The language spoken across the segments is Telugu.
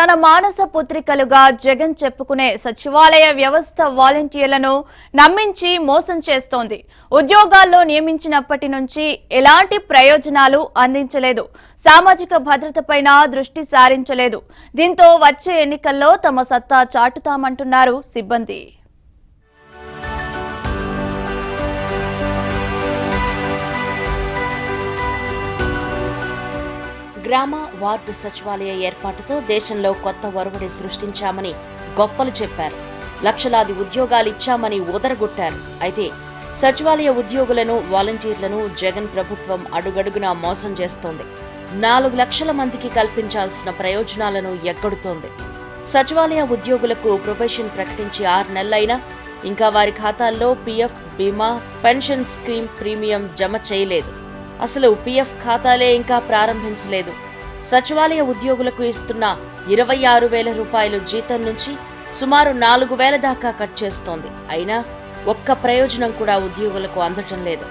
తన మానస పుత్రికలుగా జగన్ చెప్పుకునే సచివాలయ వ్యవస్థ వాలంటీర్లను నమ్మించి మోసం చేస్తోంది. ఉద్యోగాల్లో నియమించినప్పటి నుంచి ఎలాంటి ప్రయోజనాలు అందించలేదు. సామాజిక భద్రతపైన దృష్టి సారించలేదు. దీంతో వచ్చే ఎన్నికల్లో తమ సత్తా చాటుతామంటున్నారు సిబ్బంది. గ్రామ వార్డు సచివాలయ ఏర్పాటుతో దేశంలో కొత్త ఒరవడి సృష్టించామని గొప్పలు చెప్పారు. లక్షలాది ఉద్యోగాలు ఇచ్చామని ఊదరగొట్టారు. అయితే సచివాలయ ఉద్యోగులను, వాలంటీర్లను జగన్ ప్రభుత్వం అడుగడుగునా మోసం చేస్తోంది. 4 లక్షల మందికి కల్పించాల్సిన ప్రయోజనాలను ఎగ్గొడుతోంది. సచివాలయ ఉద్యోగులకు ప్రొబేషన్ ప్రకటించి 6 నెలలైనా ఇంకా వారి ఖాతాల్లో పీఎఫ్, బీమా, పెన్షన్ స్కీమ్ ప్రీమియం జమ చేయలేదు. అసలు పీఎఫ్ ఖాతాలే ఇంకా ప్రారంభించలేదు. సచివాలయ ఉద్యోగులకు ఇస్తున్న 26,000 రూపాయలు జీతం నుంచి సుమారు 4,000 దాకా కట్ చేస్తోంది. అయినా ఒక్క ప్రయోజనం కూడా ఉద్యోగులకు అందటం లేదు.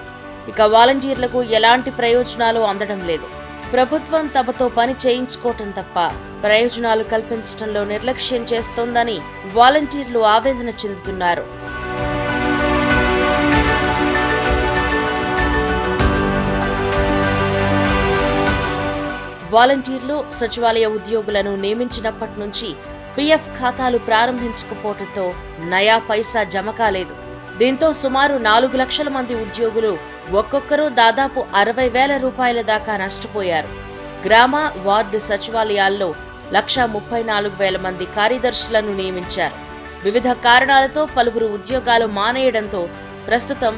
ఇక వాలంటీర్లకు ఎలాంటి ప్రయోజనాలు అందడం లేదు. ప్రభుత్వం తమతో పని చేయించుకోవటం తప్ప ప్రయోజనాలు కల్పించడంలో నిర్లక్ష్యం చేస్తోందని వాలంటీర్లు ఆవేదన చెందుతున్నారు. వాలంటీర్లు, సచివాలయ ఉద్యోగులను నియమించినప్పటి నుంచి పీఎఫ్ ఖాతాలు ప్రారంభించకపోవడంతో నయా పైసా జమ కాలేదు. దీంతో సుమారు 4 లక్షల మంది ఉద్యోగులు ఒక్కొక్కరు దాదాపు 60,000 రూపాయల దాకా నష్టపోయారు. గ్రామ, వార్డు సచివాలయాల్లో 1,34,000 మంది కార్యదర్శులను నియమించారు. వివిధ కారణాలతో పలువురు ఉద్యోగాలు మానేయడంతో ప్రస్తుతం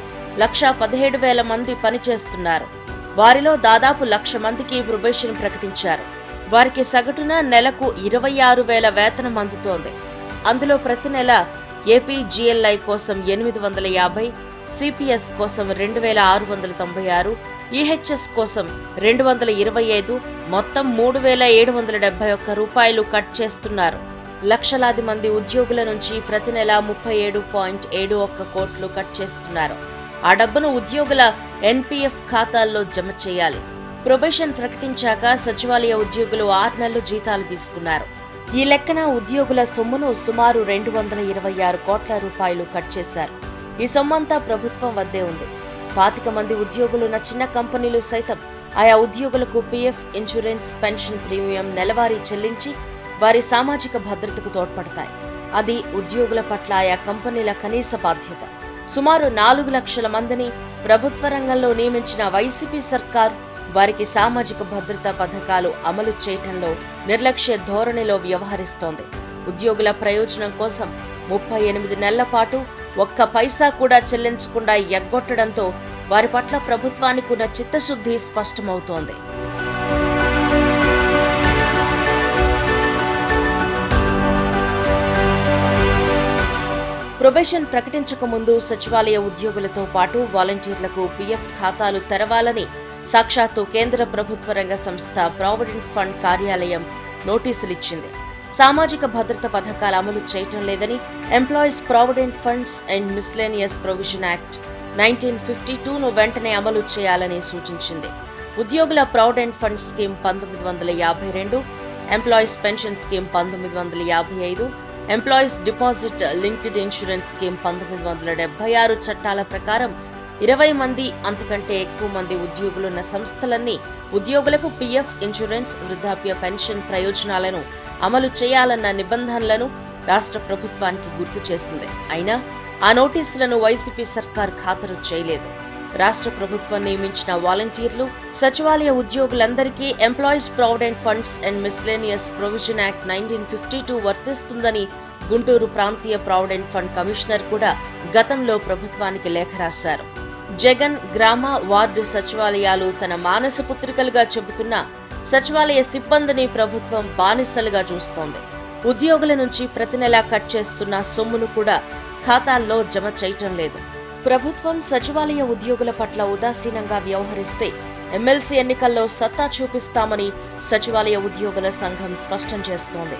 1,17,000 మంది పనిచేస్తున్నారు. వారిలో దాదాపు 1,00,000 మందికి ప్రొబేషన్ ప్రకటించారు. వారికి సగటున నెలకు 26,000 వేతనం అందుతోంది. అందులో ప్రతి నెల ఏపీజీఎల్ఐ కోసం 850, సిపిఎస్ కోసం 2,696, ఈహెచ్ఎస్ కోసం 225, మొత్తం 3,771 రూపాయలు కట్ చేస్తున్నారు. లక్షలాది మంది ఉద్యోగుల నుంచి ప్రతి నెల 37.71 కోట్లు కట్ చేస్తున్నారు. ఆ డబ్బును ఉద్యోగుల ఎన్పీఎఫ్ ఖాతాల్లో జమ చేయాలి. ప్రొబేషన్ ప్రకటించాక సచివాలయ ఉద్యోగులు 6 నెలలు జీతాలు తీసుకున్నారు. ఈ లెక్కన ఉద్యోగుల సొమ్మును సుమారు 226 కోట్ల రూపాయలు కట్ చేశారు. ఈ సొమ్మంతా ప్రభుత్వం వద్దే ఉంది. 25 మంది ఉద్యోగులున్న చిన్న కంపెనీలు సైతం ఆయా ఉద్యోగులకు పీఎఫ్, ఇన్సూరెన్స్, పెన్షన్ ప్రీమియం నెలవారీ చెల్లించి వారి సామాజిక భద్రతకు తోడ్పడతాయి. అది ఉద్యోగుల పట్ల ఆయా కంపెనీల కనీస బాధ్యత. సుమారు 4 లక్షల మందిని ప్రభుత్వ రంగంలో నియమించిన వైసీపీ సర్కార్ వారికి సామాజిక భద్రతా పథకాలు అమలు చేయటంలో నిర్లక్ష్య ధోరణిలో వ్యవహరిస్తోంది. ఉద్యోగుల ప్రయోజనం కోసం 38 నెలల పాటు ఒక్క పైసా కూడా చెల్లించకుండా ఎగ్గొట్టడంతో వారి పట్ల ప్రభుత్వానికి ఉన్న చిత్తశుద్ధి స్పష్టమవుతోంది. ప్రొబేషన్ ప్రకటించక ముందు సచివాలయ ఉద్యోగులతో పాటు వాలంటీర్లకు పీఎఫ్ ఖాతాలు తెరవాలని సాక్షాత్తు కేంద్ర ప్రభుత్వ రంగ సంస్థ ప్రావిడెంట్ ఫండ్ కార్యాలయం నోటీసులిచ్చింది. సామాజిక భద్రత పథకాలు అమలు చేయటం లేదని employees provident funds and miscellaneous provision act 1952ను వెంటనే అమలు చేయాలని సూచించింది. ఉద్యోగుల provident fund scheme 1952, employees pension scheme 1955, employees deposit linked insurance scheme 1976 చట్టాల ప్రకారం 20 మంది అంతకంటే ఎక్కువ మంది ఉద్యోగులున్న సంస్థలన్నీ ఉద్యోగులకు పీఎఫ్, ఇన్సూరెన్స్, వృద్ధాప్య పెన్షన్ ప్రయోజనాలను అమలు చేయాలన్న నిబంధనలను రాష్ట్ర ప్రభుత్వానికి గుర్తు చేసింది. అయినా ఆ నోటీసులను వైసీపీ సర్కార్ ఖాతరు చేయలేదు. రాష్ట్ర ప్రభుత్వం నియమించిన వాలంటీర్లు, సచివాలయ ఉద్యోగులందరికీ employees provident funds and miscellaneous provision act 1952 వర్తిస్తుందని గుంటూరు ప్రాంతీయ ప్రావిడెంట్ ఫండ్ కమిషనర్ కూడా గతంలో ప్రభుత్వానికి లేఖ రాశారు. జగన్ గ్రామ, వార్డు సచివాలయాలు తన మానస పుత్రికలుగా చెబుతున్న సచివాలయ సిబ్బందిని ప్రభుత్వం బానిసలుగా చూస్తోంది. ఉద్యోగుల నుంచి ప్రతి నెలా కట్ చేస్తున్న సొమ్మును కూడా ఖాతాల్లో జమ చేయటం లేదు. ప్రభుత్వం సచివాలయ ఉద్యోగుల పట్ల ఉదాసీనంగా వ్యవహరిస్తే ఎమ్మెల్సీ ఎన్నికల్లో సత్తా చూపిస్తామని సచివాలయ ఉద్యోగుల సంఘం స్పష్టం చేస్తోంది.